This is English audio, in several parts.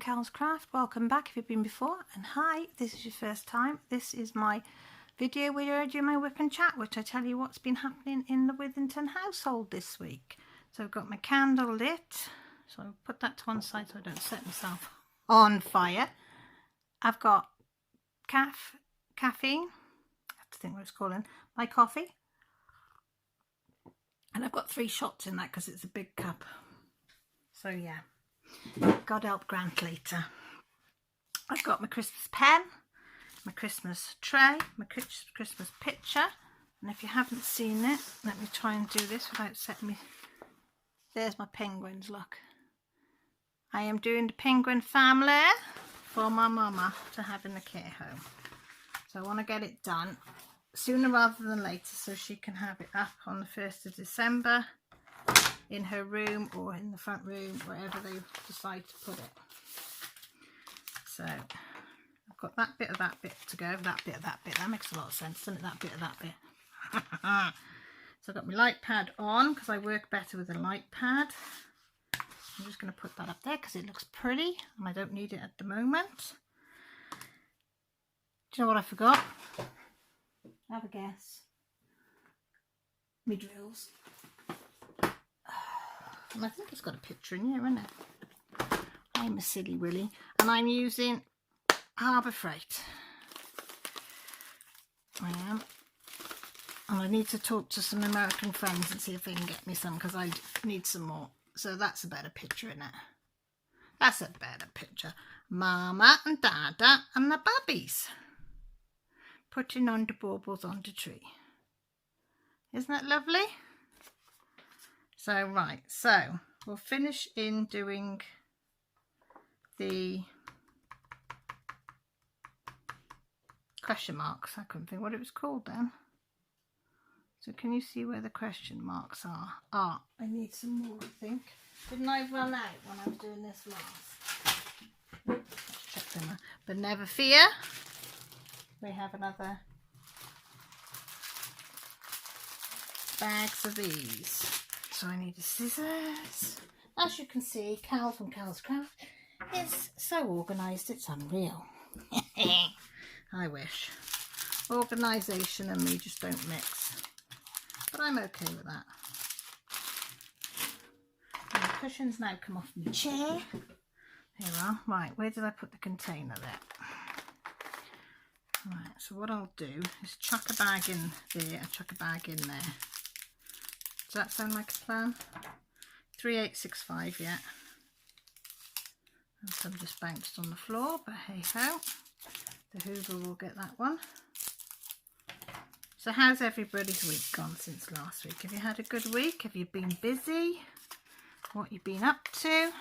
Cal's Craft. Welcome back if you've been before, and hi, this is your first time. This is my video where I do my Wip and Chat, which I tell you what's been happening in the Withington household this week. So I've got my candle lit, so I'll put that to one side so I don't set myself on fire. I've got caffeine, I have to think what it's calling, my coffee, and I've got 3 shots in that because it's a big cup. So yeah, God help Grant later. I've got my Christmas pen, my Christmas tray, my Christmas picture, and if you haven't seen it, let me try and do this without setting me. There's my penguins, look. I am doing the penguin family for my mama to have in the care home. So I want to get it done sooner rather than later so she can have it up on the 1st of December in her room or in the front room, wherever they decide to put it. So I've got that bit of that bit to go, that bit of that bit. That makes a lot of sense, doesn't it? That bit of that bit. So I've got my light pad on because I work better with a light pad. I'm just going to put that up there because it looks pretty and I don't need it at the moment. Do you know what I forgot? Have a guess. Me drills. And I think it's got a picture in here, isn't it? I'm a silly willy. And I'm using Harbour Freight. I am. And I need to talk to some American friends and see if they can get me some because I need some more. So that's a better picture, isn't it? That's a better picture. Mama and Dada and the babbies putting on the baubles on the tree. Isn't that lovely? So right, so we'll finish in doing the question marks. I couldn't think what it was called then. So can you see where the question marks are? Ah, I need some more, I think. Didn't I run out when I was doing this last? Let's check them out. But never fear, we have another bags of these. So I need the scissors. As you can see, Cal from Cal's Craft is so organised, it's unreal. I wish. Organisation and me just don't mix. But I'm okay with that. And the cushions now come off my chair. Here we are. Right, where did I put the container there? Right, so what I'll do is chuck a bag in there and chuck a bag in there. Does that sound like a plan? 3865, yeah. And some just bounced on the floor, but hey ho. The Hoover will get that one. So how's everybody's week gone since last week? Have you had a good week? Have you been busy? What you been up to?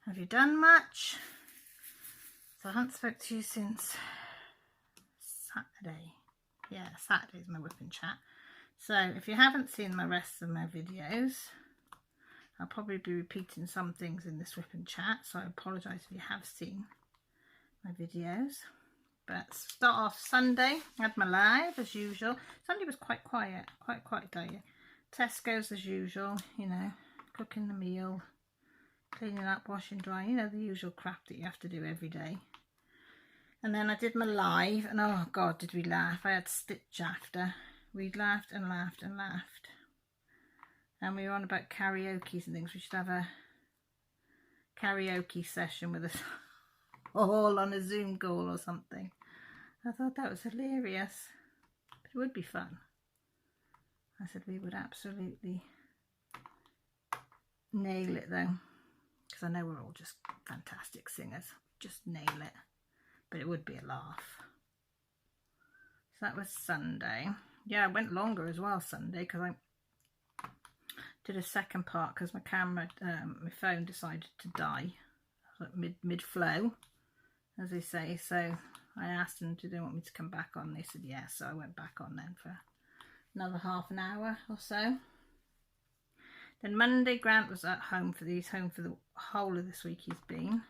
Have you done much? So I haven't spoke to you since Saturday. Yeah, Saturday's my Wip and Chat. So if you haven't seen my rest of my videos, I'll probably be repeating some things in this Wip and Chat, so I apologise if you have seen my videos. But start off Sunday, I had my live as usual. Sunday was quite quiet day. Tesco's as usual, you know, cooking the meal, cleaning up, washing, drying, you know, the usual crap that you have to do every day. And then I did my live, and oh God, did we laugh. I had stitch after. We laughed and laughed and laughed. And we were on about karaoke and things. We should have a karaoke session with us all on a Zoom call or something. I thought that was hilarious. But it would be fun. I said we would absolutely nail it though. Because I know we're all just fantastic singers. Just nail it. But it would be a laugh. So that was Sunday. Yeah, I went longer as well Sunday because I did a second part because my camera, my phone decided to die mid-flow, as they say. So I asked them, do they want me to come back on? They said yes, so I went back on then for another half an hour or so. Then Monday, Grant was at home for the whole of this week he's been,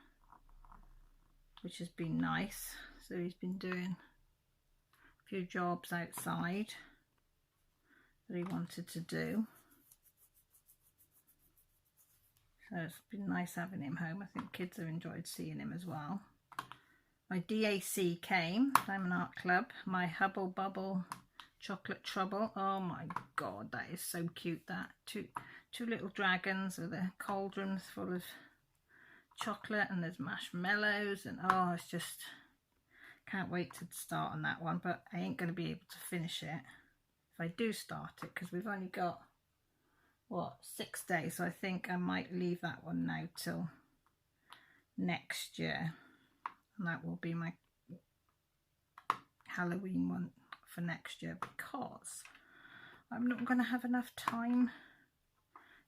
which has been nice. So he's been doing few jobs outside that he wanted to do. So it's been nice having him home. I think kids have enjoyed seeing him as well. My DAC came, Diamond Art Club. My Hubble Bubble Chocolate Trouble. Oh my god, that is so cute. That two little dragons with their cauldrons full of chocolate, and there's marshmallows, and oh, it's just, can't wait to start on that one. But I ain't going to be able to finish it if I do start it, because we've only got, what, 6 days. So I think I might leave that one now till next year, and that will be my Halloween one for next year, because I'm not going to have enough time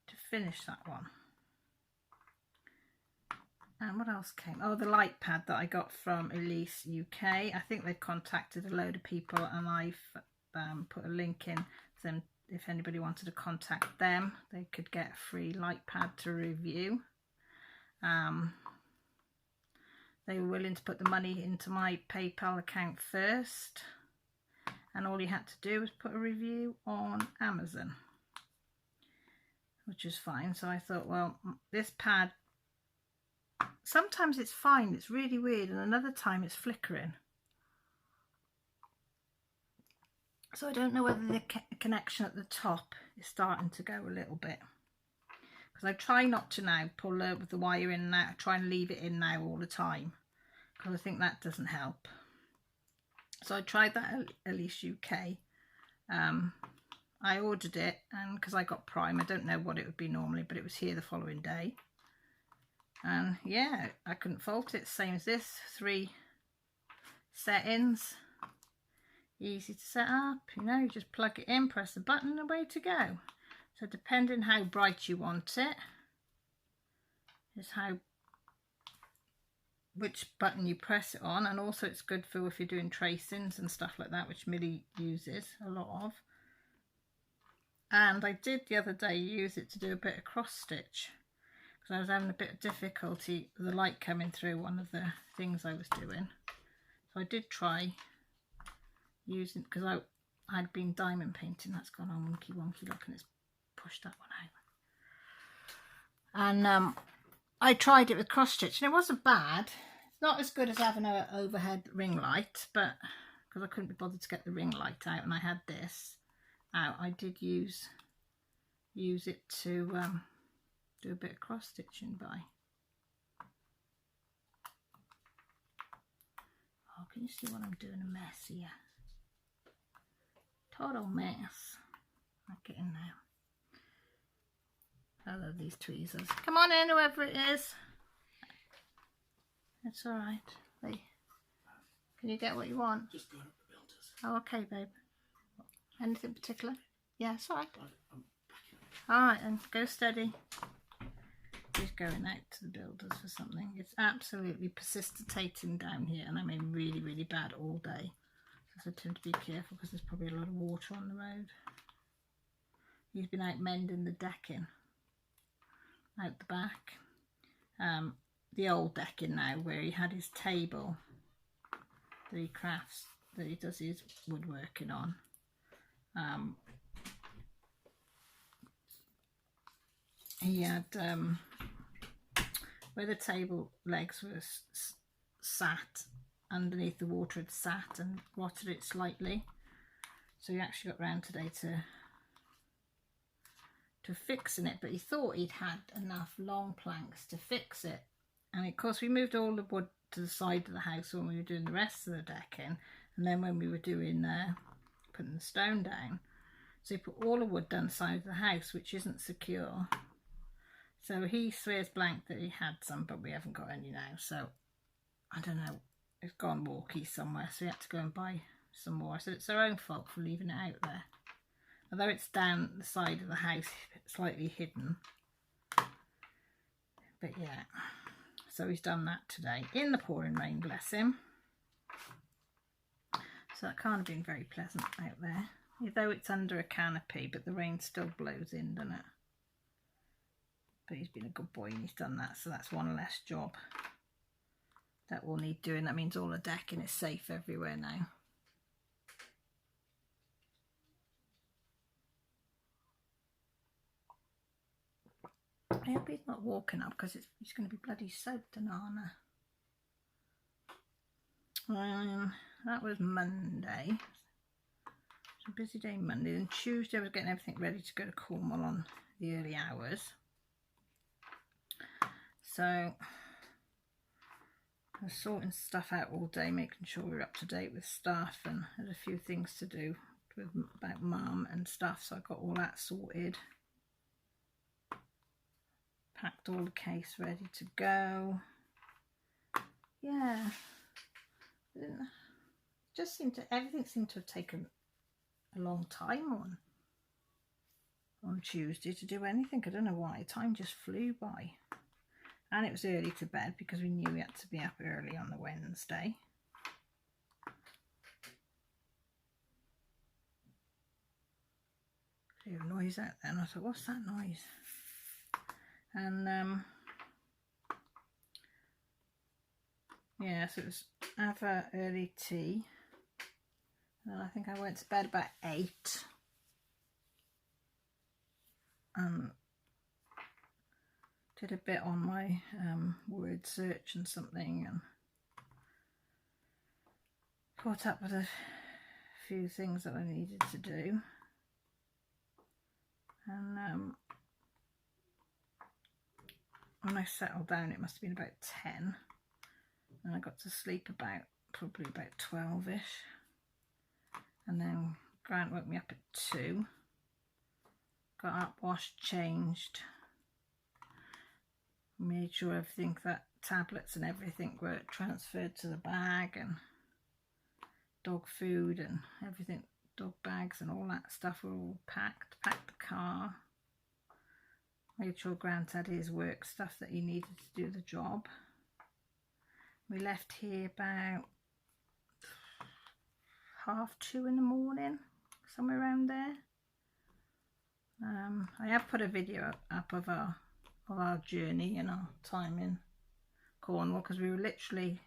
to finish that one. And what else came? Oh, the light pad that I got from Elise UK. I think they've contacted a load of people, and I've put a link in for them. If anybody wanted to contact them, they could get a free light pad to review. They were willing to put the money into my PayPal account first, and all you had to do was put a review on Amazon, which is fine. So I thought, well, this pad, sometimes it's fine, it's really weird, and another time it's flickering. So I don't know whether the connection at the top is starting to go a little bit, because I try not to now pull the wire in and out. I try and leave it in now all the time, because I think that doesn't help. So I tried that at Elise UK. I ordered it, and because I got Prime, I don't know what it would be normally, but it was here the following day. And yeah, I couldn't fault it. Same as this, 3 settings. Easy to set up, you know, you just plug it in, press the button, and away to go. So depending how bright you want it, is which button you press it on. And also it's good for if you're doing tracings and stuff like that, which Millie uses a lot of. And I did the other day use it to do a bit of cross stitch, because I was having a bit of difficulty with the light coming through one of the things I was doing. So I did try using, because I'd been diamond painting. That's gone on wonky look, and it's pushed that one out. And I tried it with cross stitch, and it wasn't bad. It's not as good as having an overhead ring light, but because I couldn't be bothered to get the ring light out, and I had this out, I did use it to do a bit of cross stitching by. Oh, can you see what I'm doing? A mess here. Total mess. I'll get in now. I love these tweezers. Come on in, whoever it is. It's alright. Wait. Can you get what you want? Just going up the builders. Oh, okay, babe. Anything particular? Yeah, it's alright. I'm backing up. Alright, and go steady. He's going out to the builders for something. It's absolutely precipitating down here, and I mean really, really bad all day. So I tend to be careful, because there's probably a lot of water on the road. He's been out mending the decking out the back. The old decking now, where he had his table that he crafts, that he does his woodworking on. He had where the table legs were sat, underneath the water had sat and rotted it slightly. So he actually got round today to fixing it, but he thought he'd had enough long planks to fix it. And of course we moved all the wood to the side of the house when we were doing the rest of the decking, and then when we were doing putting the stone down, so he put all the wood down the side of the house, which isn't secure. So he swears blank that he had some, but we haven't got any now. So I don't know, it's gone walkie somewhere, so we had to go and buy some more. So it's our own fault for leaving it out there. Although it's down the side of the house, slightly hidden. But yeah, so he's done that today in the pouring rain, bless him. So that can't have been very pleasant out there, although it's under a canopy, but the rain still blows in, doesn't it? But he's been a good boy and he's done that, so that's one less job that we'll need doing. That means all the decking is safe everywhere now. I hope he's not walking up because he's going to be bloody soaked in Anna. That was Monday. It's a busy day Monday. Then Tuesday I was getting everything ready to go to Cornwall on the early hours. So I was sorting stuff out all day, making sure we were up to date with stuff, and had a few things to do about Mum and stuff, so I got all that sorted. Packed all the case ready to go. Yeah. Everything seemed to have taken a long time on Tuesday to do anything. I don't know why. Time just flew by. And it was early to bed because we knew we had to be up early on the Wednesday. I heard a noise out there and I thought, what's that noise? And yeah, so it was have a early tea. And I think I went to bed about 8. Did a bit on my word search and something, and caught up with a few things that I needed to do. And when I settled down, it must have been about 10, and I got to sleep probably about 12ish. And then Grant woke me up at 2. Got up, washed, changed, made sure everything, that tablets and everything were transferred to the bag, and dog food and everything, dog bags and all that stuff were all packed the car, made sure Grant had his work stuff that he needed to do the job. We left here about 2:30 in the morning, somewhere around there. I have put a video up of our journey and our time in Cornwall, because we were literally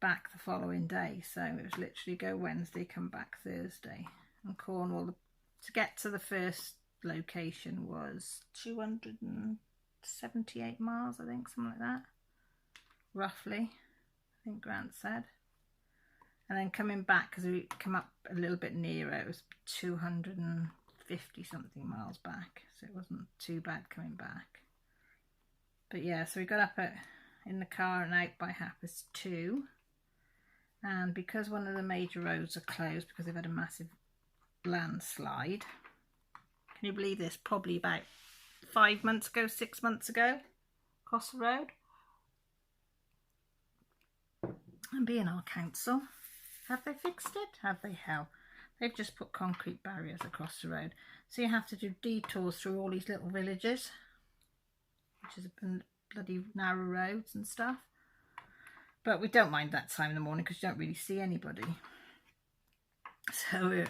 back the following day, so it was literally go Wednesday, come back Thursday. And Cornwall, to get to the first location, was 278 miles, I think, something like that, roughly, I think Grant said. And then coming back, because we come up a little bit nearer, it was 250 something miles back, so it wasn't too bad coming back. But yeah, so we got up in the car and out by 2:30, and because one of the major roads are closed because they've had a massive landslide, can you believe this, probably about 5 months ago, 6 months ago, across the road. And being our council, have they fixed it? Have they? Hell, they've just put concrete barriers across the road, so you have to do detours through all these little villages, which is bloody narrow roads and stuff. But we don't mind that time in the morning because you don't really see anybody. So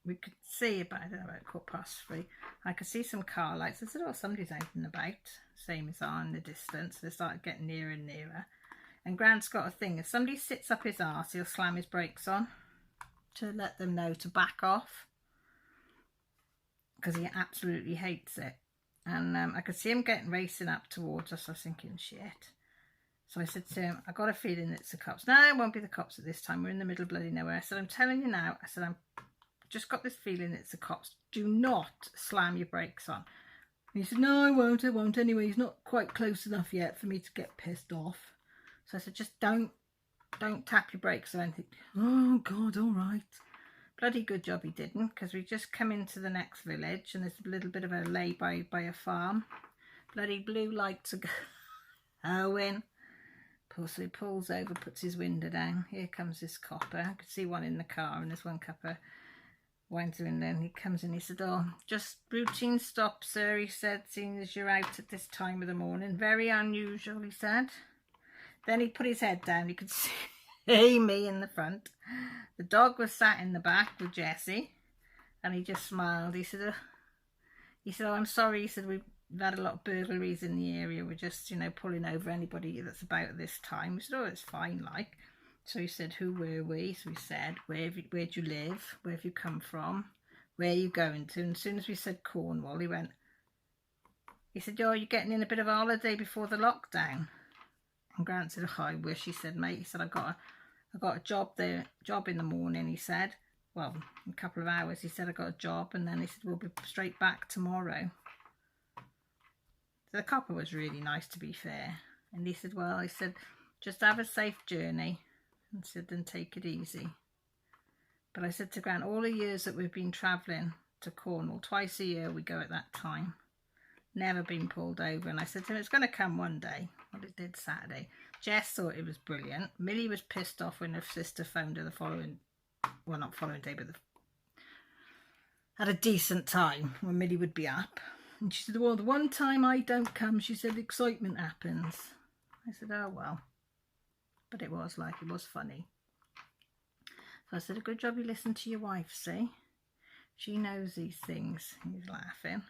we could see about 3:15. I could see some car lights. I said, oh, somebody's out and about, same as on in the distance. They started getting nearer and nearer. And Grant's got a thing, if somebody sits up his arse, he'll slam his brakes on to let them know to back off, because he absolutely hates it. And I could see him racing up towards us. I was thinking, shit. So I said to him, I got a feeling it's the cops. No, it won't be the cops at this time. We're in the middle of bloody nowhere. I said, I'm telling you now. I said, I'm just got this feeling it's the cops. Do not slam your brakes on. And he said, no, I won't. Anyway, he's not quite close enough yet for me to get pissed off. So I said, just don't tap your brakes or anything. Oh, God, all right. Bloody good job he didn't, because we just come into the next village and there's a little bit of a lay-by by a farm. Bloody blue lights are going. So he pulls over, puts his window down. Here comes this copper. I could see one in the car, and there's one copper winds in there, and he comes in. He said, oh, just routine stop, sir, he said, seeing as you're out at this time of the morning. Very unusual, he said. Then he put his head down. You could see me in the front. The dog was sat in the back with Jessie, and he just smiled. He said, oh, I'm sorry. He said, we've had a lot of burglaries in the area. We're just, pulling over anybody that's about at this time. We said, oh, it's fine, like. So he said, who were we? So we said, where do you live? Where have you come from? Where are you going to? And as soon as we said Cornwall, he went, He said, oh, you're getting in a bit of a holiday before the lockdown. And Grant said, oh, I wish. He said, mate, he said, I got a job in the morning, he said. Well, in a couple of hours, he said, I got a job. And then he said, we'll be straight back tomorrow. So the copper was really nice, to be fair. And he said, well, he said, just have a safe journey. And said, then take it easy. But I said to Grant, all the years that we've been travelling to Cornwall, twice a year we go at that time, never been pulled over. And I said to him, it's going to come one day. Well, it did Saturday. Jess thought it was brilliant. Millie was pissed off when her sister phoned her the following, well, not following day, but at a decent time when Millie would be up. And she said, well, the one time I don't come, she said, excitement happens. I said, oh, well. But it was funny. So I said, a good job you listened to your wife, see? She knows these things. He's laughing.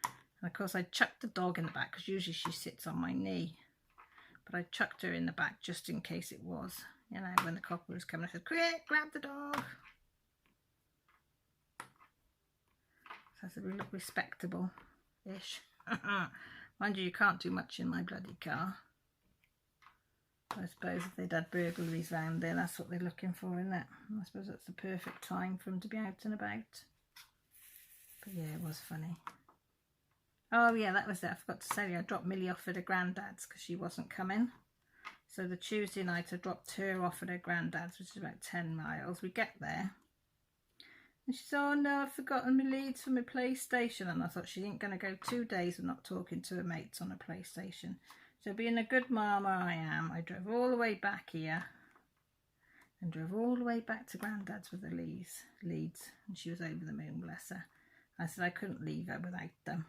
And of course I chucked the dog in the back because usually she sits on my knee. But I chucked her in the back just in case it was. You know, when the copper was coming, I said, quick, grab the dog. So I said, we look respectable-ish. Mind you can't do much in my bloody car. I suppose if they'd had burglaries round there, that's what they're looking for, isn't it? I suppose that's the perfect time for them to be out and about. But yeah, it was funny. Oh yeah, that was it. I forgot to tell you, I dropped Millie off at her granddad's because she wasn't coming. So the Tuesday night I dropped her off at her granddad's, which is about 10 miles. We get there. And she said, oh no, I've forgotten my leads for my PlayStation. And I thought she ain't going to go 2 days of not talking to her mates on a PlayStation. So being a good mama I am, I drove all the way back here and drove all the way back to Grandad's with the leads. And she was over the moon, bless her. I said I couldn't leave her without them.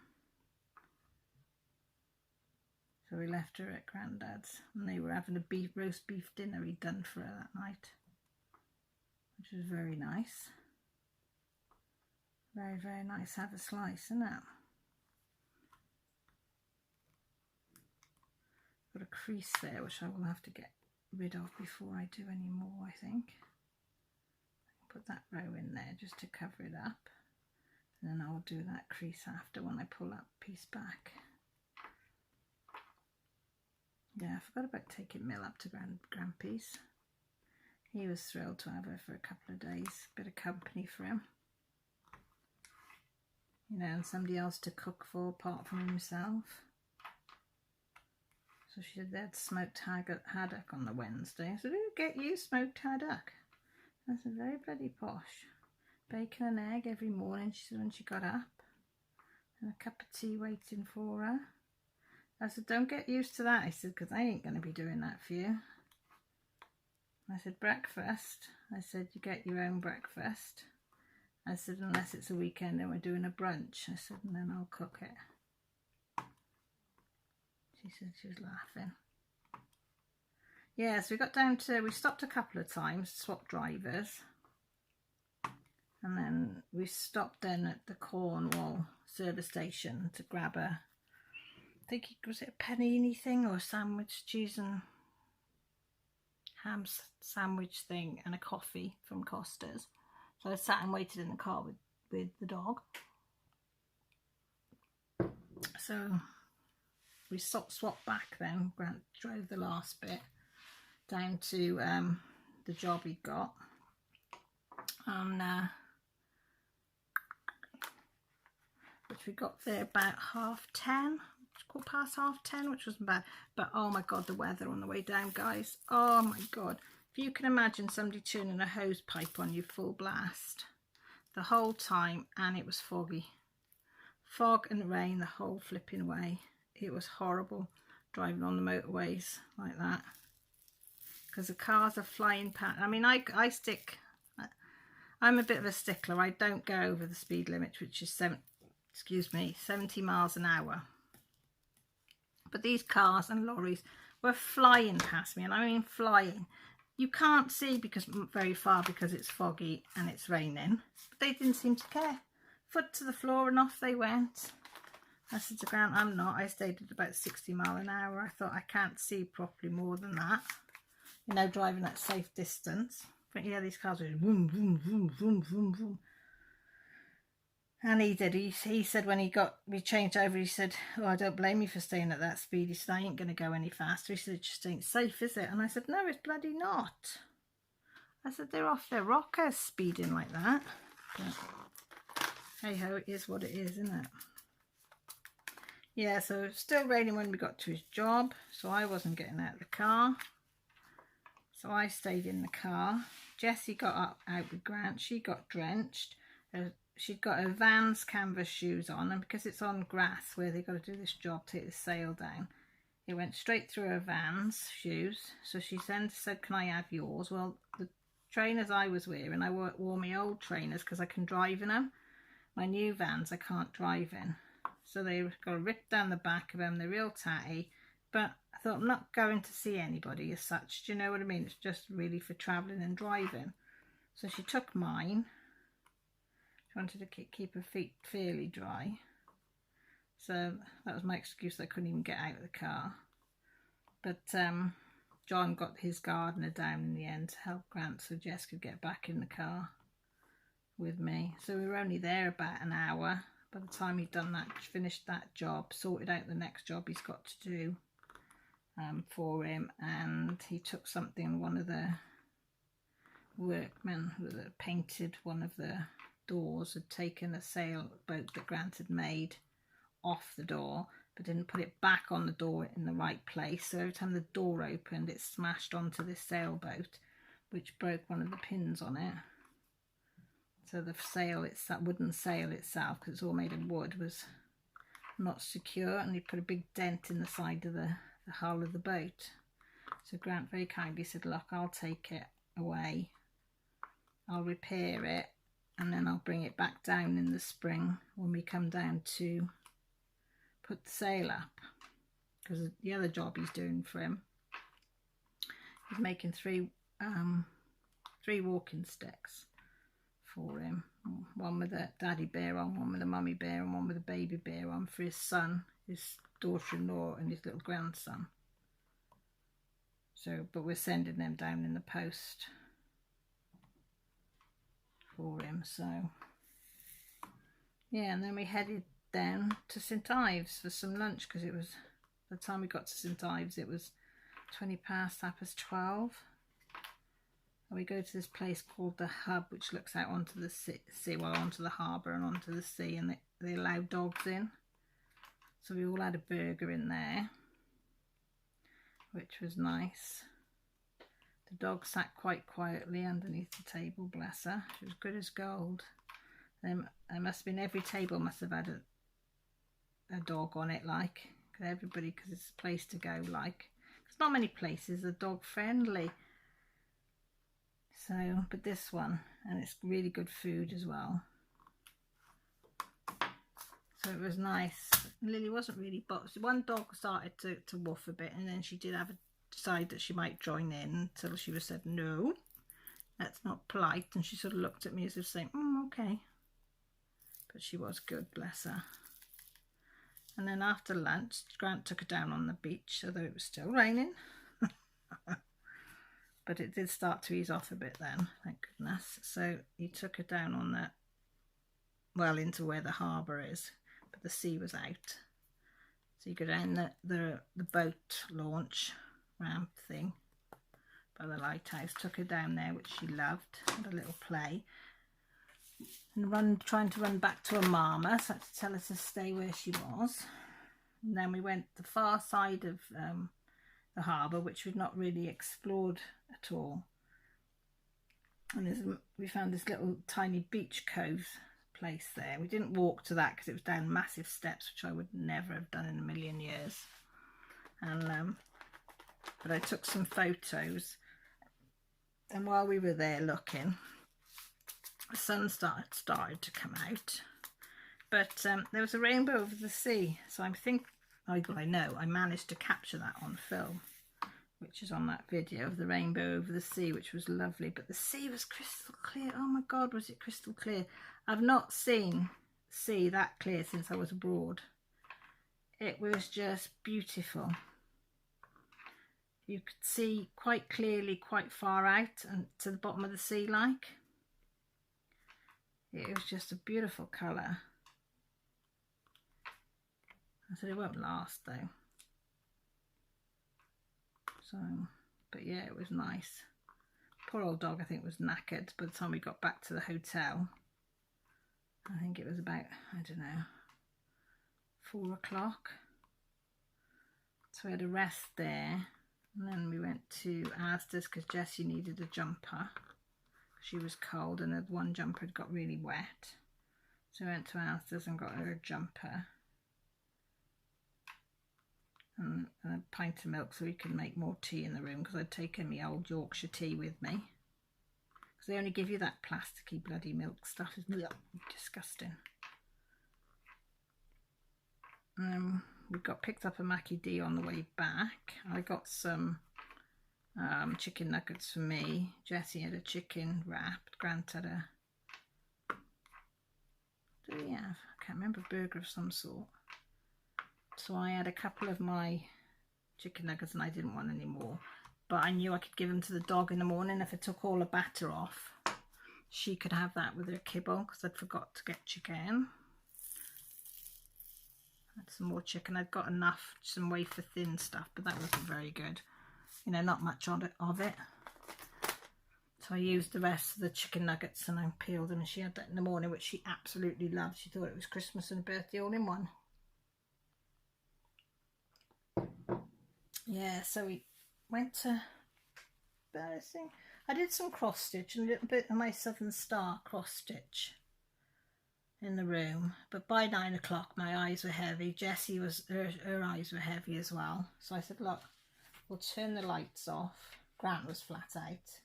So we left her at Grandad's and they were having a roast beef dinner he'd done for her that night, which was very nice. Very, very nice. Have a slice, isn't it? Got a crease there which I will have to get rid of before I do any more, I think. Put that row in there just to cover it up, and then I'll do that crease after when I pull that piece back. Yeah, I forgot about taking Mill up to Grampy's. He was thrilled to have her for a couple of days, bit of company for him. You know, and somebody else to cook for apart from himself. So she said they had smoked haddock on the Wednesday. I said, who get you smoked haddock? I said, very bloody posh. Bacon and egg every morning, she said, when she got up. And a cup of tea waiting for her. I said, don't get used to that. I said, because I ain't going to be doing that for you. I said, breakfast. I said, you get your own breakfast. I said, unless it's a weekend and we're doing a brunch. I said, and then I'll cook it. She said she was laughing. Yeah, so we got down to, we stopped a couple of times, swapped drivers. And then we stopped then at the Cornwall service station to grab a, I think, was it a panini thing or a sandwich, cheese and ham sandwich thing, and a coffee from Costa's. So I sat and waited in the car with the dog. So we swapped back then. Grant drove the last bit down to the job he'd got. And which we got there about 10:30, quarter past 10:30, which wasn't bad. But oh my god, the weather on the way down, guys. Oh my god. If you can imagine somebody turning a hose pipe on you full blast the whole time, and it was foggy. Fog and rain the whole flipping way. It was horrible driving on the motorways like that, because the cars are flying past. I mean, I'm a bit of a stickler. I don't go over the speed limit, which is 70 miles an hour. But these cars and lorries were flying past me, and I mean flying. You can't see very far because it's foggy and it's raining. But they didn't seem to care. Foot to the floor and off they went. I said to Grant, I'm not. I stayed at about 60 miles an hour. I thought, I can't see properly more than that. You know, driving at safe distance. But yeah, these cars were boom, boom, boom, boom, boom, boom. And he did. He said when we changed over, he said, "Oh, I don't blame you for staying at that speed." He said, "I ain't going to go any faster." He said, "It just ain't safe, is it?" And I said, "No, it's bloody not." I said, "They're off their rockers speeding like that." But hey ho, it is what it is, isn't it? Yeah, so it was still raining when we got to his job, so I wasn't getting out of the car. So I stayed in the car. Jessie got out with Grant. She got drenched. She'd got her Vans canvas shoes on, and because it's on grass where they've got to do this job, take the sail down, it went straight through her Vans shoes. So she then said, "Can I have yours?" Well, the trainers I was wearing, I wore my old trainers because I can drive in them. My new Vans I can't drive in. So they got a rip down the back of them. They're real tatty. But I thought, I'm not going to see anybody as such. Do you know what I mean? It's just really for travelling and driving. So she took mine. She wanted to keep her feet fairly dry. So that was my excuse. I couldn't even get out of the car. But John got his gardener down in the end to help Grant so Jess could get back in the car with me. So we were only there about an hour. By the time he'd done that, finished that job, sorted out the next job he's got to do for him, and he took something, one of the workmen that painted one of the doors had taken a sailboat that Grant had made off the door, but didn't put it back on the door in the right place. So every time the door opened, it smashed onto this sailboat, which broke one of the pins on it. So the sail, it's that wooden sail itself, because it's all made of wood, was not secure, and he put a big dent in the side of the hull of the boat. So Grant very kindly said, "Look, I'll take it away, I'll repair it, and then I'll bring it back down in the spring when we come down to put the sail up." Because the other job he's doing for him, he's making three walking sticks for him, one with a daddy bear on, one with a mummy bear, and one with a baby bear on, for his son, his daughter-in-law, and his little grandson. So, but we're sending them down in the post for him. So yeah, and then we headed down to St Ives for some lunch, because it was, by the time we got to St Ives, it was 12:20. And we go to this place called the Hub, which looks out onto the sea, well, onto the harbour and onto the sea, and they allow dogs in. So we all had a burger in there, which was nice. The dog sat quite quietly underneath the table, bless her. She was good as gold. There must have been, every table must have had a dog on it, like, everybody, because it's a place to go, like. There's not many places are dog friendly. So, but this one, and it's really good food as well. So it was nice. Lily wasn't really boxed. One dog started to woof a bit, and then she did decide that she might join in, until she was said, "No, that's not polite." And she sort of looked at me as if saying, "Okay." But she was good, bless her. And then after lunch, Grant took her down on the beach, although it was still raining. But it did start to ease off a bit then, thank goodness. So he took her down on that, well, into where the harbour is, but the sea was out. So you go down the boat launch ramp thing by the lighthouse, took her down there, which she loved, had a little play. And trying to run back to her mama, so I had to tell her to stay where she was. And then we went the far side of the harbour, which we'd not really explored at all. And we found this little tiny beach cove place there. We didn't walk to that because it was down massive steps, which I would never have done in a million years. And but I took some photos, and while we were there looking, the sun started to come out, but there was a rainbow over the sea. So I know I managed to capture that on film, which is on that video of the rainbow over the sea, which was lovely. But the sea was crystal clear. Oh my God, was it crystal clear? I've not seen sea that clear since I was abroad. It was just beautiful. You could see quite clearly, quite far out and to the bottom of the sea, like. It was just a beautiful colour. I said it won't last though. So, but yeah, it was nice. Poor old dog, I think, was knackered by the time we got back to the hotel. I think it was about, I don't know, 4 o'clock. So we had a rest there, and then we went to Asda's because Jessie needed a jumper. She was cold and the one jumper had got really wet. So we went to Asda's and got her a jumper. And a pint of milk so we could make more tea in the room, because I'd taken my old Yorkshire tea with me. Because they only give you that plasticky bloody milk stuff. It's disgusting. We got picked up a Mackie D on the way back. I got some chicken nuggets for me. Jessie had a chicken wrap. Grant had a... What do we have? I can't remember, a burger of some sort. So I had a couple of my chicken nuggets and I didn't want any more. But I knew I could give them to the dog in the morning if I took all the batter off. She could have that with her kibble because I'd forgot to get chicken. Had some more chicken. I'd got enough, some wafer thin stuff, but that wasn't very good. You know, not much of it. So I used the rest of the chicken nuggets and I peeled them, and she had that in the morning, which she absolutely loved. She thought it was Christmas and a birthday all in one. Yeah, so we went to embarrassing. I did some cross stitch and a little bit of my Southern Star cross stitch in the room, but by 9 o'clock my eyes were heavy. Jessie was, her eyes were heavy as well. So I said, look, we'll turn the lights off. Grant was flat out,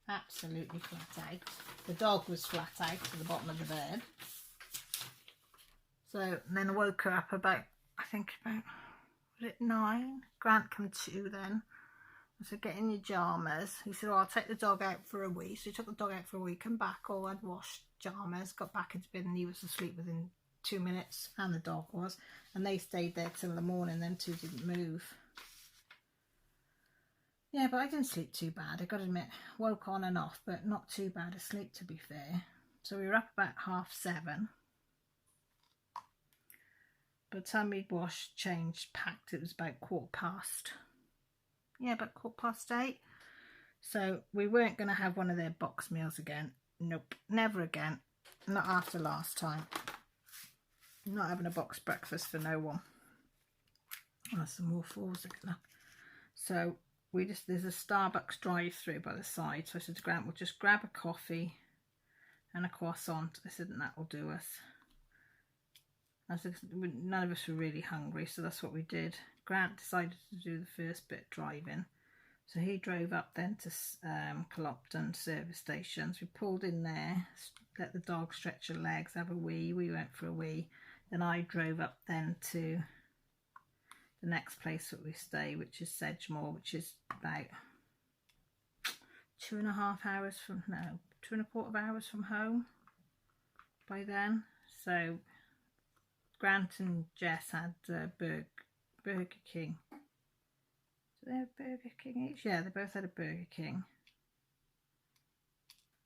absolutely flat out. The dog was flat out to the bottom of the bed. So then I woke her up about, I think about, was it 9? Grant come to then. I said, get in your pyjamas. He said, oh, I'll take the dog out for a wee. So he took the dog out for a wee, come back, oh, I'd washed pyjamas, got back into bed, and he was asleep within 2 minutes, and the dog was. And they stayed there till the morning, them two didn't move. Yeah, but I didn't sleep too bad, I got to admit. Woke on and off, but not too bad asleep, to be fair. So we were up about 7:30. By the time we'd washed, changed, packed, it was about 8:15. Yeah, about 8:15. So we weren't going to have one of their box meals again. Nope, never again. Not after last time. Not having a box breakfast for no one. Oh, some more fours again. So there's a Starbucks drive-through by the side. So I said to Grant, we'll just grab a coffee and a croissant. I said, and that will do us. I said, none of us were really hungry, so that's what we did. Grant decided to do the first bit driving. So he drove up then to Clopton service stations. We pulled in there, let the dog stretch her legs, have a wee. We went for a wee. Then I drove up then to the next place that we stay, which is Sedgemoor, which is about 2.5 hours from, no, 2.25 hours from home by then. So Grant and Jess had Burger King. Do they have Burger King each? Yeah, they both had a Burger King.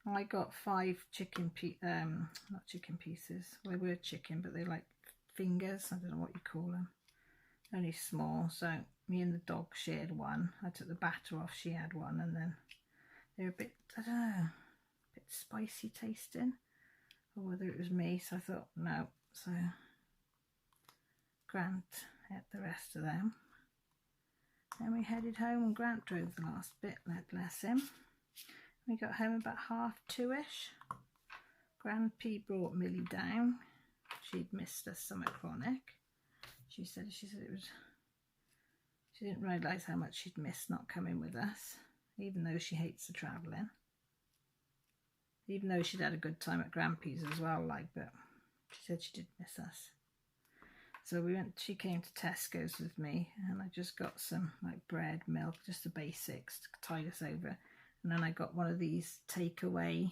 I got 5 chicken not chicken pieces. Well, they were chicken, but they're like fingers. I don't know what you call them. Only small. So me and the dog shared one. I took the batter off. She had one, and then they were a bit, I don't know, a bit spicy tasting, or whether it was me. So I thought no. So Grant ate the rest of them. Then we headed home and Grant drove the last bit, bless him. We got home about 2:30ish. Grandpa brought Millie down. She'd missed us summer chronic. She said it was, she didn't realise how much she'd missed not coming with us, even though she hates the travelling. Even though she'd had a good time at Grandpa's as well, like, but she said she did miss us. So she came to Tesco's with me, and I just got some like bread, milk, just the basics to tide us over. And then I got one of these takeaway,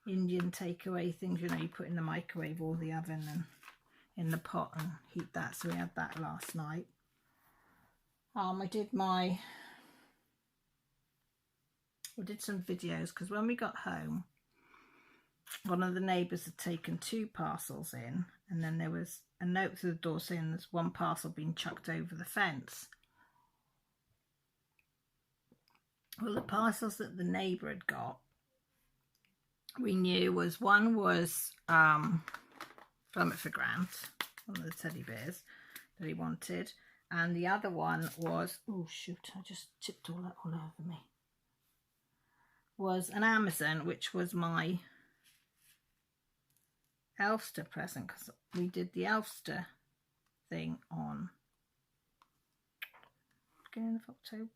Indian takeaway things, you know, you put in the microwave or the oven and in the pot and heat that. So we had that last night. I did some videos because when we got home, one of the neighbours had taken 2 parcels in, and then there was a note through the door saying there's one parcel being chucked over the fence. Well, the parcels that the neighbour had got, we knew one was from it for Grant, one of the teddy bears that he wanted, and the other one was, oh shoot, I just tipped all that all over me, was an Amazon, which was my Elfster present, because we did the Elfster thing on beginning of October.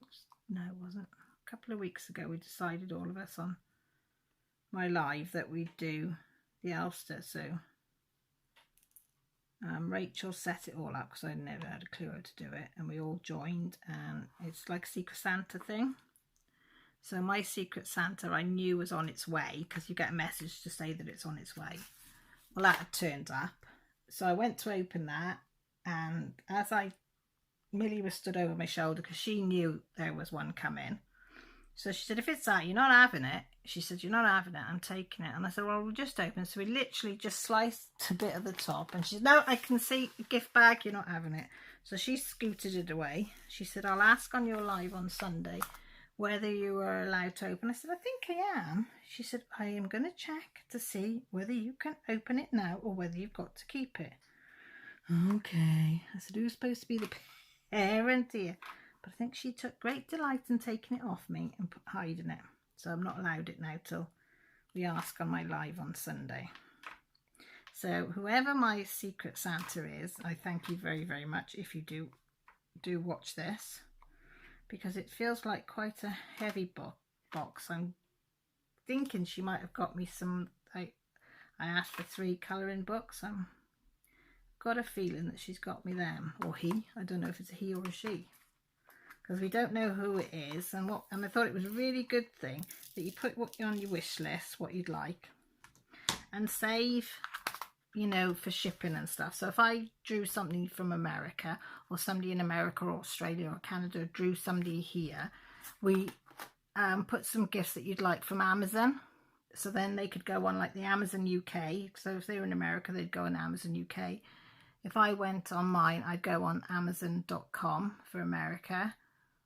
No, it wasn't. A couple of weeks ago we decided, all of us on my live, that we'd do the Elfster. So Rachel set it all up because I never had a clue how to do it, and we all joined, and it's like a Secret Santa thing. So my Secret Santa I knew was on its way, because you get a message to say that it's on its way. Well, that had turned up, so I went to open that, and as Millie was stood over my shoulder because she knew there was one coming. So she said, if it's that, you're not having it. She said, you're not having it, I'm taking it. And I said, well, we'll just open it. So we literally just sliced a bit of the top. And she said, no, I can see a gift bag, you're not having it. So she scooted it away. She said, I'll ask on your live on Sunday whether you were allowed to open. I said, I think I am. She said, I am going to check to see whether you can open it now or whether you've got to keep it. Okay. I said, who's supposed to be the parent here? But I think she took great delight in taking it off me and hiding it. So I'm not allowed it now till we ask on my live on Sunday. So whoever my Secret Santa is, I thank you very, very much if you do watch this, because it feels like quite a heavy box. I'm thinking she might have got me some, I asked for 3 colouring books. Got a feeling that she's got me them, or he. I don't know if it's a he or a she, because we don't know who it is. And I thought it was a really good thing that you put what on your wish list, what you'd like, and save, you know, for shipping and stuff. So if I drew something from America, or somebody in America or Australia or Canada drew somebody here, we put some gifts that you'd like from Amazon. So then they could go on like the Amazon UK. So if they were in America, they'd go on Amazon UK. If I went on mine, I'd go on Amazon.com for America,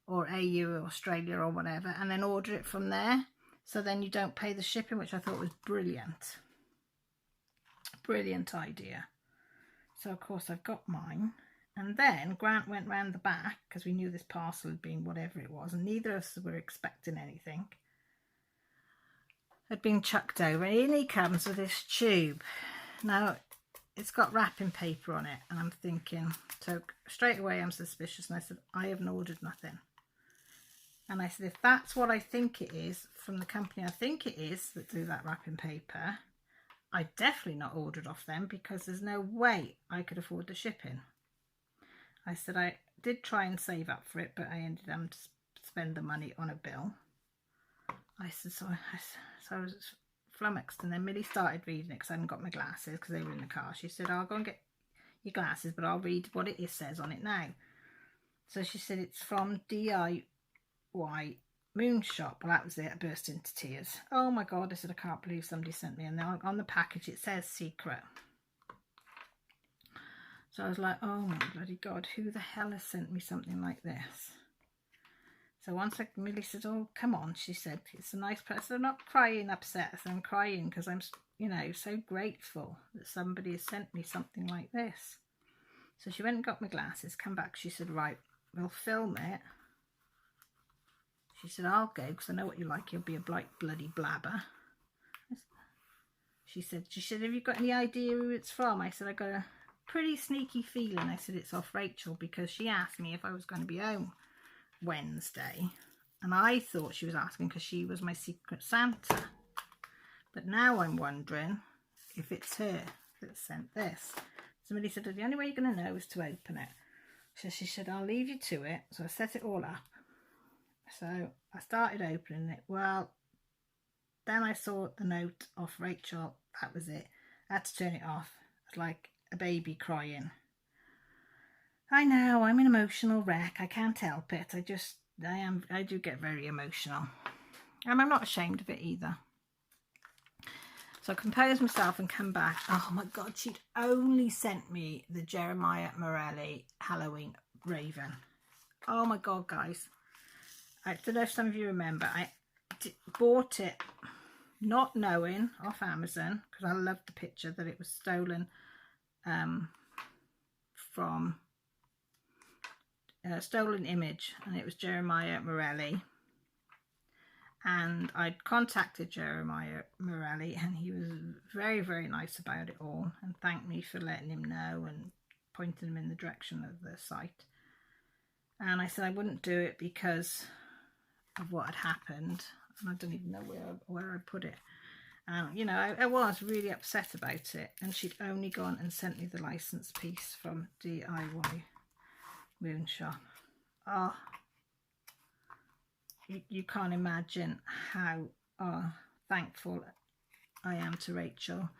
or AU Australia or whatever, and then order it from there. So then you don't pay the shipping, which I thought was brilliant. Brilliant idea. So of course I've got mine. And then Grant went round the back, because we knew this parcel had been whatever it was, and neither of us were expecting anything. Had been chucked over, and in he comes with this tube. Now it's got wrapping paper on it, and I'm thinking, so straight away I'm suspicious, and I said, I haven't ordered nothing. And I said, if that's what I think it is from the company I think it is that do that wrapping paper, I definitely not ordered off them, because there's no way I could afford the shipping. I said I did try and save up for it, but I ended up to spend the money on a bill. I said, so I was flummoxed, and then Millie started reading it because I hadn't got my glasses because they were in the car. She said, I'll go and get your glasses, but I'll read what it says on it now. So she said, it's from DIY Moon Shop. Well, that was it. I burst into tears. Oh my God, I said, I can't believe somebody sent me. And then on the package it says secret. So I was like, oh my bloody God, who the hell has sent me something like this? So once Millie said, oh, come on, she said, it's a nice person. I'm not crying upset, I'm crying because I'm, you know, so grateful that somebody has sent me something like this. So she went and got my glasses, come back, she said, right, we'll film it. She said, I'll go because I know what you like, you'll be a bloody blabber. She said, have you got any idea who it's from? I said, I got a pretty sneaky feeling. I said, it's off Rachel, because she asked me if I was going to be home Wednesday, and I thought she was asking because she was my Secret Santa, but now I'm wondering if it's her that sent this. Somebody said, the only way you're going to know is to open it. So she said, I'll leave you to it. So I set it all up. So I started opening it. Well, then I saw the note off Rachel. That was it. I had to turn it off. It was like a baby crying. I know, I'm an emotional wreck. I can't help it. I do get very emotional. And I'm not ashamed of it either. So I composed myself and come back. Oh my God, she'd only sent me the Jeremiah Morelli Halloween Raven. Oh my God, guys. I don't know if some of you remember, I bought it not knowing off Amazon, because I loved the picture that it was stolen from a stolen image, and it was Jeremiah Morelli. And I'd contacted Jeremiah Morelli, and he was very, very nice about it all and thanked me for letting him know and pointing him in the direction of the site. And I said I wouldn't do it because of what had happened, and I don't even know where I put it. And you know, I was really upset about it, and she'd only gone and sent me the license piece from DIY Moon Shop. Oh, you can't imagine how thankful I am to Rachel.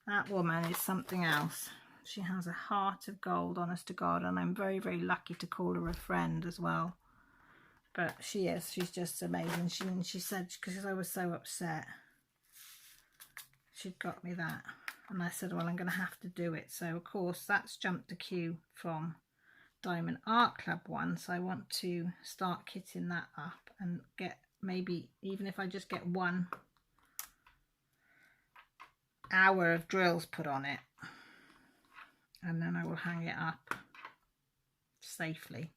That woman is something else. She has a heart of gold, honest to God, and I'm very, very lucky to call her a friend as well. But she is. She's just amazing. She said, because I was so upset, she'd got me that. And I said, well, I'm going to have to do it. So, of course, that's jumped a queue from Diamond Art Club one. So I want to start kitting that up and get, maybe, even if I just get 1 hour of drills put on it. And then I will hang it up safely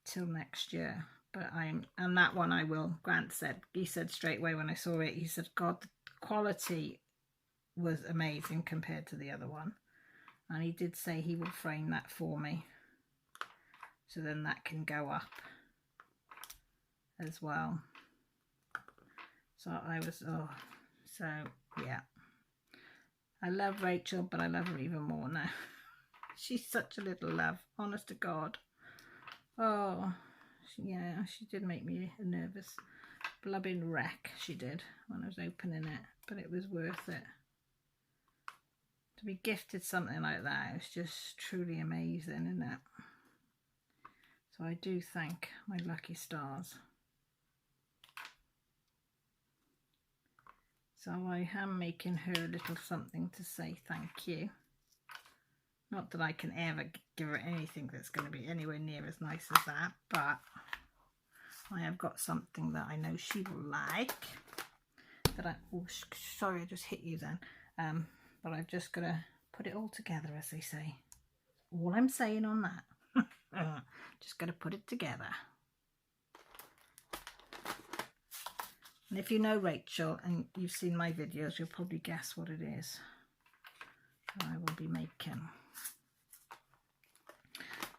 till next year. But and that one I will. Grant said, he said straight away when I saw it, he said, God, the quality was amazing compared to the other one. And he did say he will frame that for me, so then that can go up as well. So I was, so yeah. I love Rachel, but I love her even more now. She's such a little love, honest to God. Oh, yeah, she did make me a nervous blubbing wreck, she did, when I was opening it. But it was worth it. To be gifted something like that, it's just truly amazing, isn't it? So I do thank my lucky stars. So I am making her a little something to say thank you. Not that I can ever give her anything that's going to be anywhere near as nice as that, but I have got something that I know she will like. That oh, sorry, I just hit you then. But I've just got to put it all together, as they say. All I'm saying on that. Just got to put it together. And if you know Rachel and you've seen my videos, you'll probably guess what it is. I will be making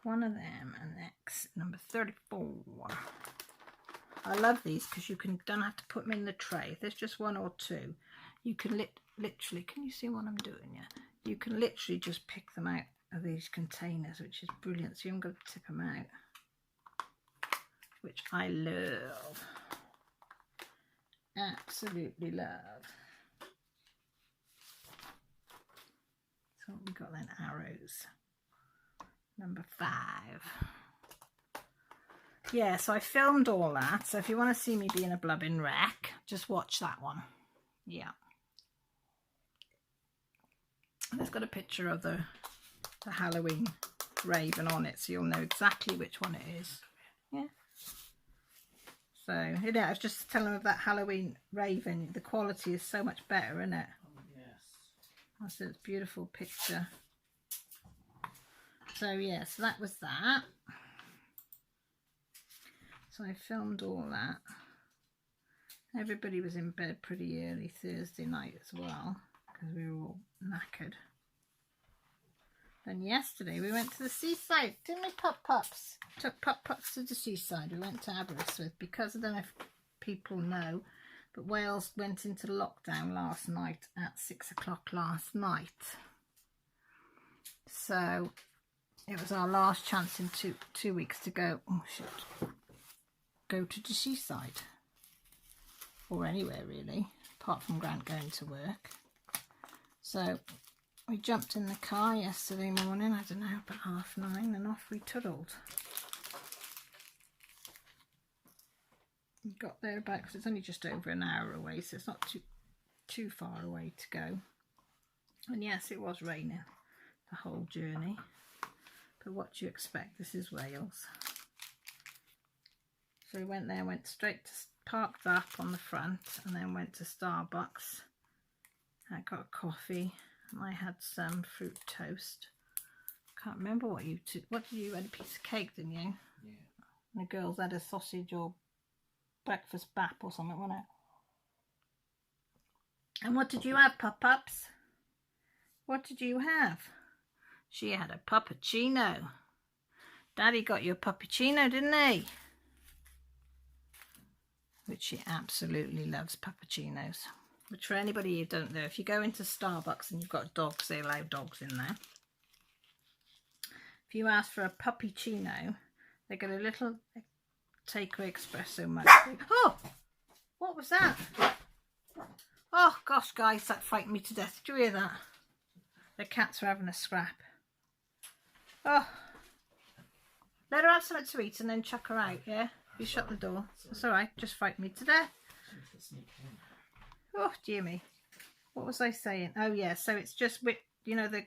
one of them, and next, number 34. I love these because you don't have to put them in the tray. If there's just 1 or 2, you can literally, can you see what I'm doing? Yeah, you can literally just pick them out of these containers, which is brilliant. So you haven't got to tip them out, which I love. Absolutely love. So we got then arrows. Number 5. Yeah, so I filmed all that. So if you want to see me being a blubbing wreck, just watch that one. Yeah. And it's got a picture of the Halloween raven on it, so you'll know exactly which one it is. Yeah. So, yeah, I was just telling them of that Halloween raven. The quality is so much better, isn't it? Oh, yes. That's a beautiful picture. So, yeah, so that was that. So I filmed all that. Everybody was in bed pretty early Thursday night as well, because we were all knackered. Then yesterday we went to the seaside, didn't we, Pups? Took Pups to the seaside. We went to Aberystwyth because I don't know if people know, but Wales went into lockdown last night at 6 o'clock last night. So it was our last chance in two weeks to go. Oh shit! Go to the seaside, or anywhere really, apart from Grant going to work. So we jumped in the car yesterday morning, I don't know, about 9:30, and off we toddled. We got there about, because it's only just over an hour away, so it's not too far away to go. And yes, it was raining the whole journey. But what do you expect? This is Wales. So we went there, went straight to, parked up on the front, and then went to Starbucks. I got a coffee, and I had some fruit toast. Can't remember what you did. What did you? Had a piece of cake, didn't you? Yeah. And the girls had a sausage or breakfast bap or something, wasn't it? And what did you have, Pup-Pups? What did you have? She had a puppuccino. Daddy got you a puppuccino, didn't he? Which she absolutely loves puppuccinos. Which for anybody who don't know, if you go into Starbucks and you've got dogs, they allow dogs in there. If you ask for a puppuccino, they get a little takeaway espresso mug. Oh! What was that? Oh gosh, guys, that frightened me to death. Did you hear that? The cats are having a scrap. Oh. Let her have something to eat and then chuck her out, yeah? You shut the door. That's alright, just frightened me to death. Oh, dear me. What was I saying? Oh, yeah, so it's just, you know, the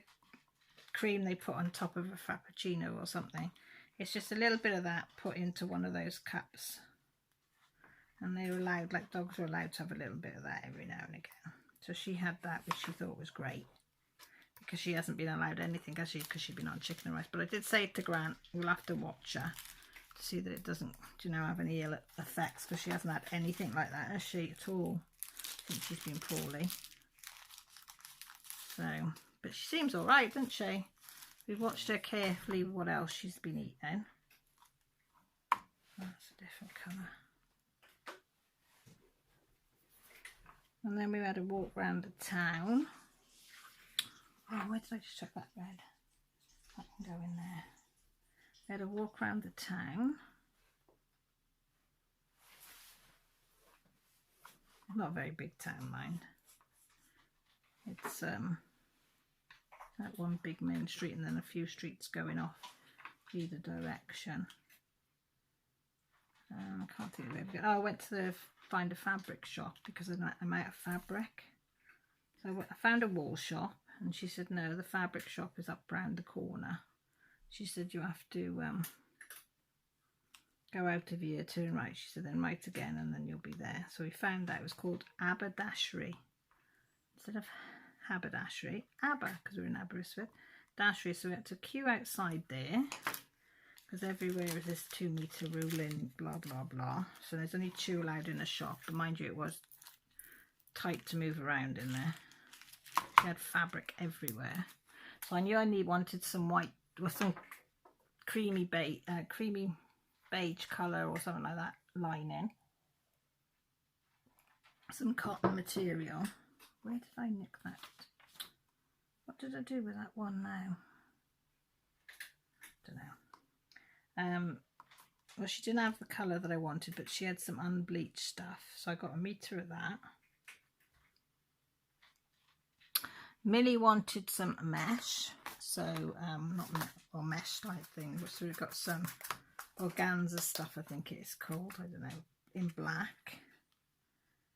cream they put on top of a frappuccino or something. It's just a little bit of that put into one of those cups. And they're allowed, like dogs are allowed to have a little bit of that every now and again. So she had that, which she thought was great. Because she hasn't been allowed anything, has she? Because she's been on chicken and rice. But I did say to Grant, we'll have to watch her to see that it doesn't, you know, have any ill effects. Because she hasn't had anything like that, has she, at all? I think she's been poorly. So, but she seems all right, doesn't she? We've watched her carefully what else she's been eating. That's a different colour. And then we had a walk around the town. Oh, where did I just chuck that red? That can go in there. We had a walk around the town. Not a very big town, mind. It's that one big main street and then a few streets going off either direction. I can't think of where we go. Oh, I went to find a fabric shop because I'm out of fabric. So I found a wall shop and she said, no, the fabric shop is up round the corner. She said, you have to go out of here, turn right. She said, then right again and then you'll be there. So we found out it was called Haberdashery. Instead of haberdashery, Aber, because we're in Aberystwyth, Dashery. So we had to queue outside there because everywhere is this 2 metre rule in blah blah blah. So there's only 2 allowed in a shop, but mind you, it was tight to move around in there. She had fabric everywhere, so I knew I wanted some white or some creamy beige colour or something like that lining. Some cotton material. Where did I nick that? What did I do with that one now? Don't know. Well, she didn't have the colour that I wanted, but she had some unbleached stuff, so I got a metre of that. Millie wanted some mesh, so mesh type thing. So we've got some organza stuff, I think it's called, I don't know, in black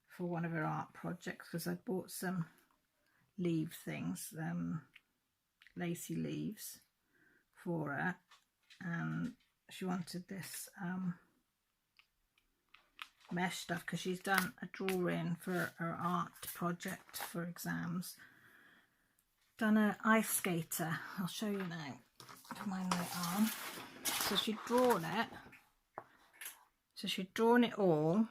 for one of her art projects, because I bought some leaf things, lacy leaves for her, and she wanted this mesh stuff because she's done a drawing for her art project for exams. Done an ice skater. I'll show you now. Put mine right on. So she'd drawn it. So she'd drawn it all,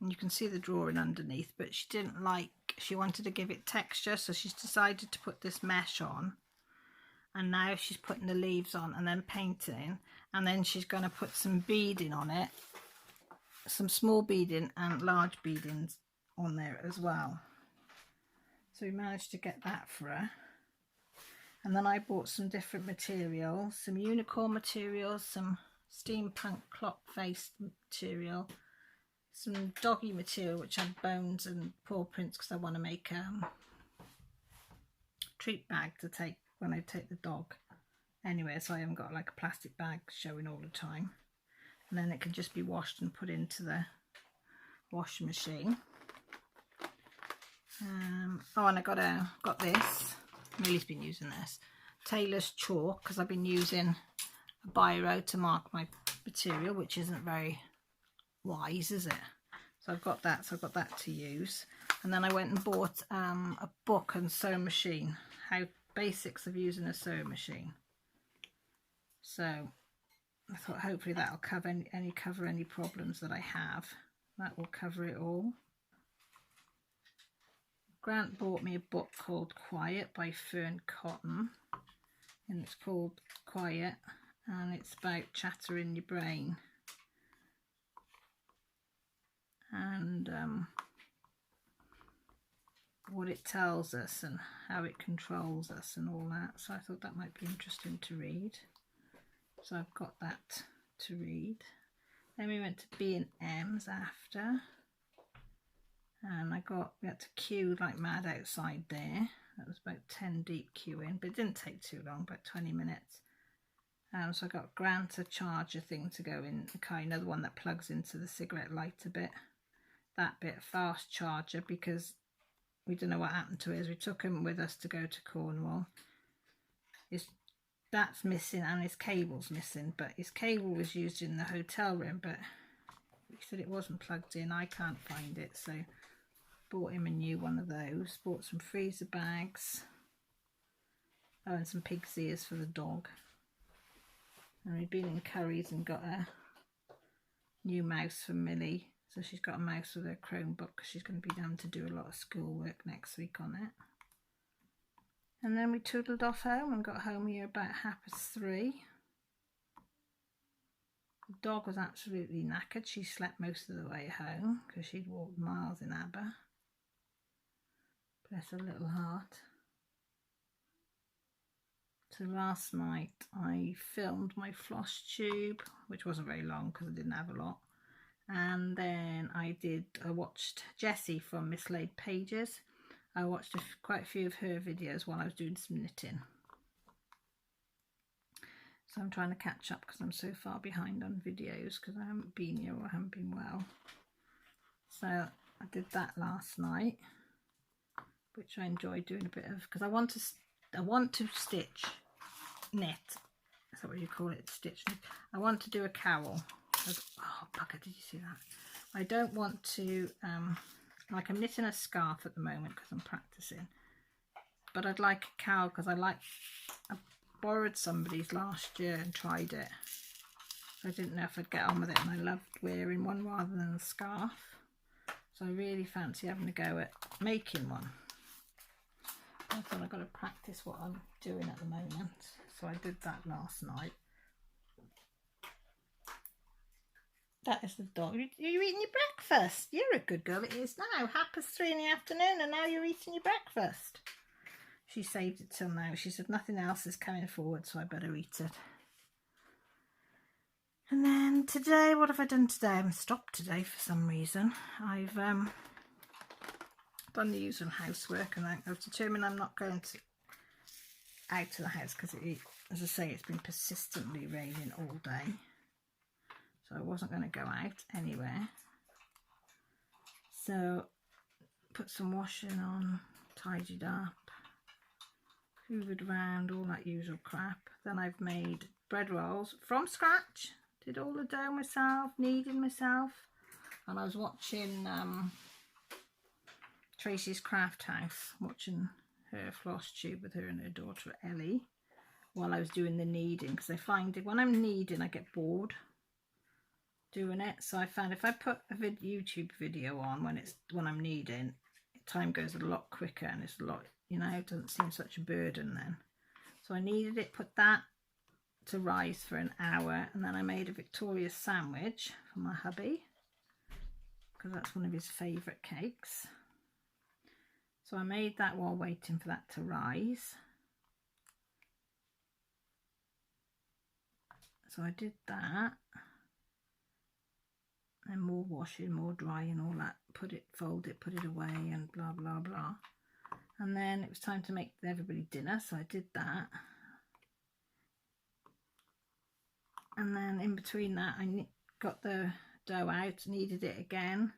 and you can see the drawing underneath, but she didn't like, she wanted to give it texture, so she's decided to put this mesh on. And now she's putting the leaves on and then painting, and then she's going to put some beading on it, some small beading and large beadings on there as well. So we managed to get that for her. And then I bought some different materials, some unicorn materials, some steampunk clock face material, some doggy material which had bones and paw prints because I want to make a treat bag to take when I take the dog anyway, so I haven't got like a plastic bag showing all the time, and then it can just be washed and put into the washing machine. Oh, and I got this. Millie's been using this Taylor's chalk because I've been using a biro to mark my material, which isn't very wise, is it? So I've got that. So I've got that to use. And then I went and bought a book and sewing machine. How basics of using a sewing machine. So I thought hopefully that'll cover any problems that I have. That will cover it all. Grant bought me a book called Quiet by Fern Cotton, and it's called Quiet, and it's about chatter in your brain, and what it tells us and how it controls us and all that. So I thought that might be interesting to read. So I've got that to read. Then we went to B&M's after. And we had to queue like mad outside there. That was about 10 deep queuing, but it didn't take too long, about 20 minutes. So I got Grant a charger thing to go in the car, another one that plugs into the cigarette lighter bit. That bit, fast charger, because we don't know what happened to his. We took him with us to go to Cornwall. That's missing and his cable's missing, but his cable was used in the hotel room, but he said it wasn't plugged in. I can't find it, so bought him a new one of those. Bought some freezer bags. Oh, and some pig's ears for the dog. And we've been in Curry's and got a new mouse for Millie. So she's got a mouse with her Chromebook because she's going to be down to do a lot of schoolwork next week on it. And then we toodled off home and got home here about 3:30. The dog was absolutely knackered. She slept most of the way home because she'd walked miles in Aber. Bless her little heart. So last night I filmed my floss tube, which wasn't very long because I didn't have a lot. And then I watched Jessie from Mislaid Pages. I watched quite a few of her videos while I was doing some knitting. So I'm trying to catch up because I'm so far behind on videos because I haven't been here or I haven't been well. So I did that last night, which I enjoyed doing a bit of, because I want to knit. Is that what you call it? Stitch knit. I want to do a cowl. Oh bugger, did you see that? I don't want to, like I'm knitting a scarf at the moment because I'm practicing. But I'd like a cowl because I borrowed somebody's last year and tried it. I didn't know if I'd get on with it, and I loved wearing one rather than a scarf. So I really fancy having a go at making one. I thought I've got to practice what I'm doing at the moment. So I did that last night. That is the dog. You're eating your breakfast. You're a good girl. It is now 3:30 in the afternoon and now you're eating your breakfast. She saved it till now. She said nothing else is coming forward, so I better eat it. And then today, what have I done today? I haven't stopped today for some reason. I've done the usual housework, and I've determined I'm not going out of the house because, as I say, it's been persistently raining all day. So I wasn't going to go out anywhere. So put some washing on, tidied up, hoovered around, all that usual crap. Then I've made bread rolls from scratch. Did all the dough myself, kneaded myself. And I was watching Tracy's Craft House, watching her floss tube with her and her daughter Ellie while I was doing the kneading, because I find when I'm kneading I get bored doing it. So I found if I put a YouTube video on when I'm kneading, time goes a lot quicker and it's a lot, it doesn't seem such a burden then. So I kneaded it, put that to rise for an hour, and then I made a Victoria sandwich for my hubby because that's one of his favourite cakes. So I made that while waiting for that to rise. So I did that, and more washing, more drying, all that, fold it, put it away, and blah blah blah. And then it was time to make everybody dinner, so I did that. And then in between that, I got the dough out, kneaded it again,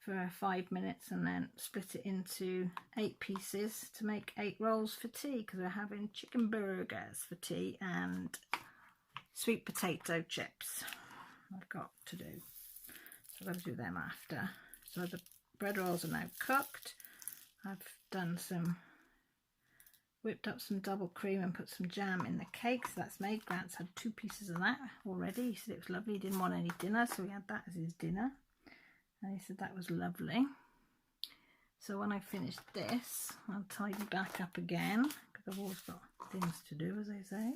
for 5 minutes and then split it into 8 pieces to make 8 rolls for tea, because we're having chicken burgers for tea and sweet potato chips I've got to do. So I've got to do them after. So the bread rolls are now cooked. I've done whipped up some double cream and put some jam in the cake, so that's made. Grant's had 2 pieces of that already. He said it was lovely. He didn't want any dinner, so we had that as his dinner. And he said that was lovely. So when I finish this, I'll tidy back up again, because I've always got things to do, as they say.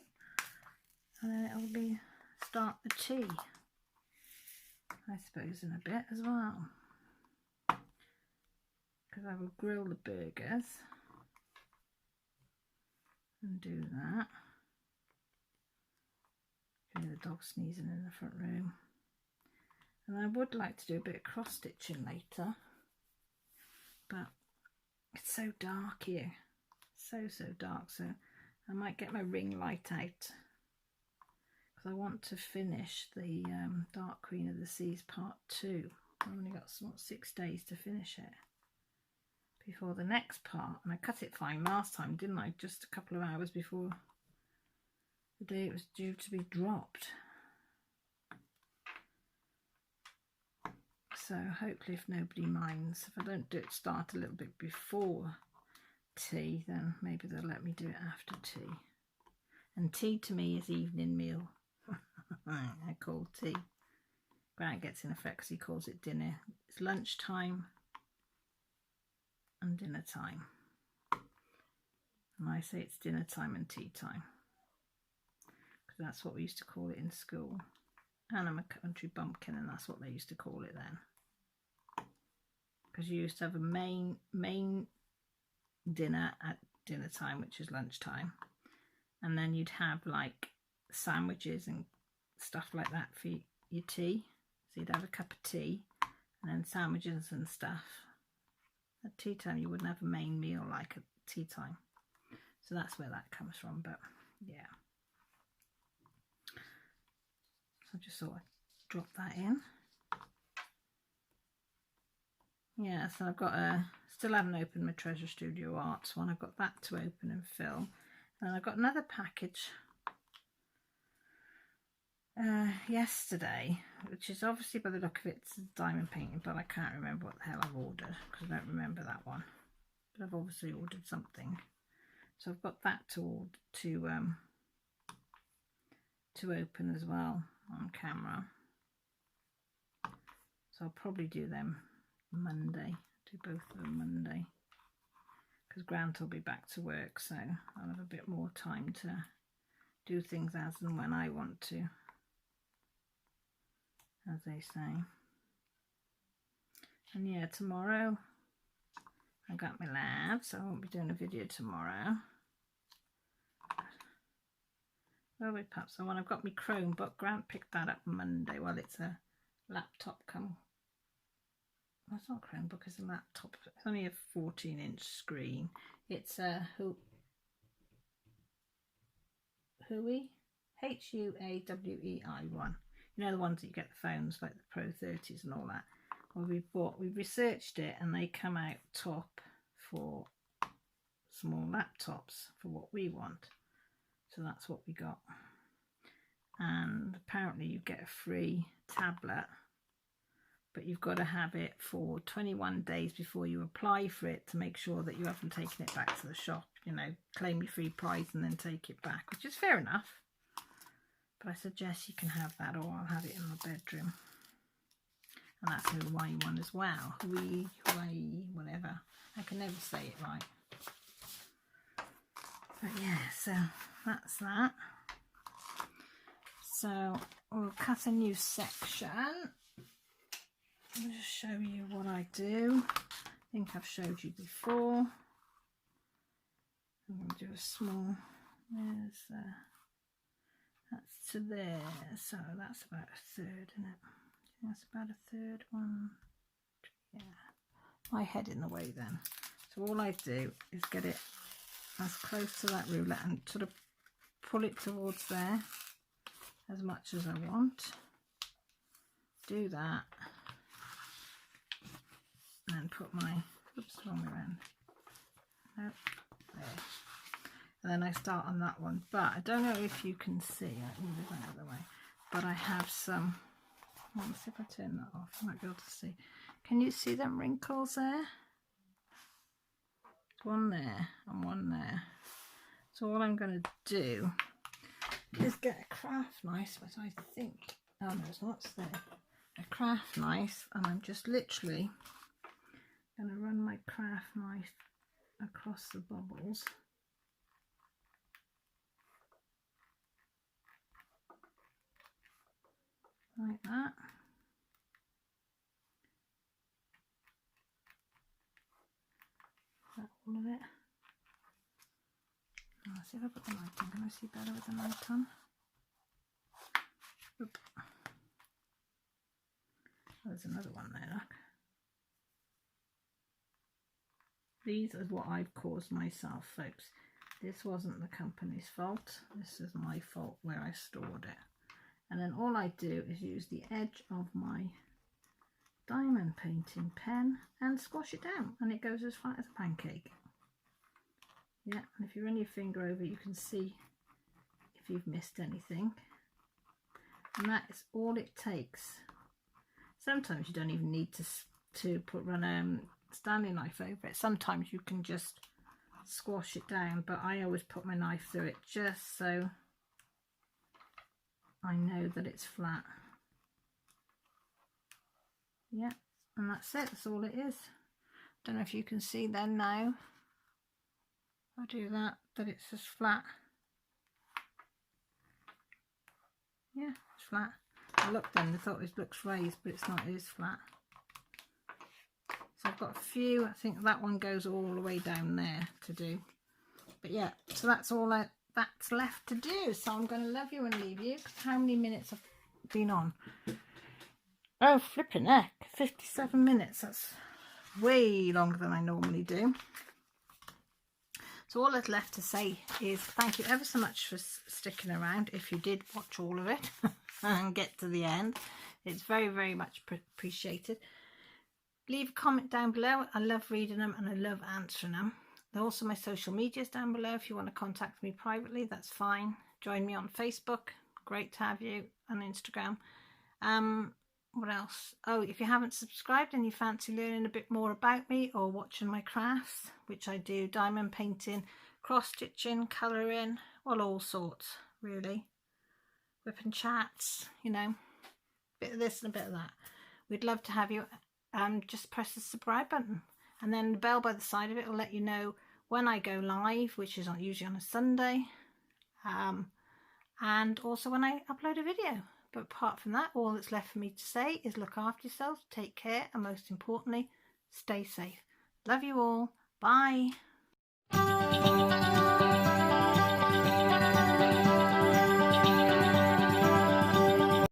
And then it'll be start the tea, I suppose, in a bit as well. Because I will grill the burgers and do that. Okay, the dog sneezing in the front room. And I would like to do a bit of cross stitching later, but it's so dark here, so dark, so I might get my ring light out, because I want to finish the Dark Queen of the Seas part 2. I've only got 6 days to finish it before the next part, and I cut it fine last time, didn't I? Just a couple of hours before the day it was due to be dropped. So hopefully, if nobody minds, if I don't do it, start a little bit before tea, then maybe they'll let me do it after tea. And tea to me is evening meal. I call tea. Grant gets in effect because he calls it dinner. It's lunchtime and dinner time. And I say it's dinner time and tea time, because that's what we used to call it in school. And I'm a country bumpkin, and that's what they used to call it then. Because you used to have a main dinner at dinner time, which is lunchtime, and then you'd have like sandwiches and stuff like that for your tea. So you'd have a cup of tea and then sandwiches and stuff. At tea time you wouldn't have a main meal like at tea time, so that's where that comes from. But yeah, so I just thought I'd drop that in. Yeah, so I've got still haven't opened my Treasure Studio Arts one. I've got that to open and fill. And I've got another package yesterday, which is obviously, by the look of it, it's diamond painting, but I can't remember what the hell I've ordered, because I don't remember that one. But I've obviously ordered something. So I've got that to open as well on camera. So I'll probably do them Monday, do both of them Monday, because Grant will be back to work, so I'll have a bit more time to do things as and when I want to, as they say. And yeah, tomorrow I got my lab, so I won't be doing a video tomorrow. Well, perhaps when I've got my Chromebook. Grant picked that up Monday. Well, it's a laptop come. Well, it's not a Chromebook, it's a laptop. It's only a 14-inch screen. It's a Huawei, Huawei one. You know, the ones that you get the phones like the Pro 30s and all that. Well, we researched it, and they come out top for small laptops for what we want. So that's what we got. And apparently you get a free tablet, but you've got to have it for 21 days before you apply for it, to make sure that you haven't taken it back to the shop, you know, claim your free prize and then take it back, which is fair enough. But I suggest you can have that, or I'll have it in my bedroom. And that's a Huawei one as well. Huawei, whatever. I can never say it right. But yeah, so that's that. So we'll cut a new section. I'll just show you what I do. I think I've showed you before. I'm going to do a small, that's to there, so that's about a third, isn't it? That's about a third one. Yeah, my head in the way then. So all I do is get it as close to that ruler and sort of pull it towards there as much as I want. Do that. and then put my, oops, wrong way around. Nope, there. And then I start on that one, but I don't know if you can see, I can move that out of the way, but I have some, let's see if I turn that off, I might be able to see. Can you see them wrinkles there? One there and one there. So all I'm going to do is get a craft knife, but I think, oh no, it's not there. A craft knife, and I'm just literally going to run my craft knife across the bubbles. Like that. Is that all of it? Let's see if I put the light on. Can I see better with the light on? Oop. Oh, there's another one there, look. These are what I've caused myself, folks. This wasn't the company's fault. This is my fault where I stored it. And then all I do is use the edge of my diamond painting pen and squash it down, and it goes as flat as a pancake. Yeah, and if you run your finger over, you can see if you've missed anything. And that is all it takes. Sometimes you don't even need to run a Stanley knife over it. Sometimes you can just squash it down, but I always put my knife through it just so I know that it's flat. Yeah, and that's it. That's all it is. Don't know if you can see then now. I'll do that it's just flat. Yeah, it's flat. I looked then, I thought it looks raised, but it's not, it is flat. So I've got a few, I think that one goes all the way down there to do. But yeah, so that's all that's left to do. So I'm going to love you and leave you. How many minutes have been on? Oh, flipping heck, 57 minutes. That's way longer than I normally do. So all that's left to say is thank you ever so much for sticking around. If you did watch all of it and get to the end, it's very, very much appreciated. Leave a comment down below. I love reading them and I love answering them. There are also my social medias down below. If you want to contact me privately, that's fine. Join me on Facebook. Great to have you. On Instagram. What else? Oh, if you haven't subscribed and you fancy learning a bit more about me or watching my crafts, which I do, diamond painting, cross stitching, colouring, well, all sorts really. Whip and chats, you know, a bit of this and a bit of that. We'd love to have you. Just press the subscribe button, and then the bell by the side of it will let you know when I go live, which is usually on a Sunday, and also when I upload a video. But apart from that, all that's left for me to say is look after yourselves, take care, and most importantly, stay safe. Love you all. Bye.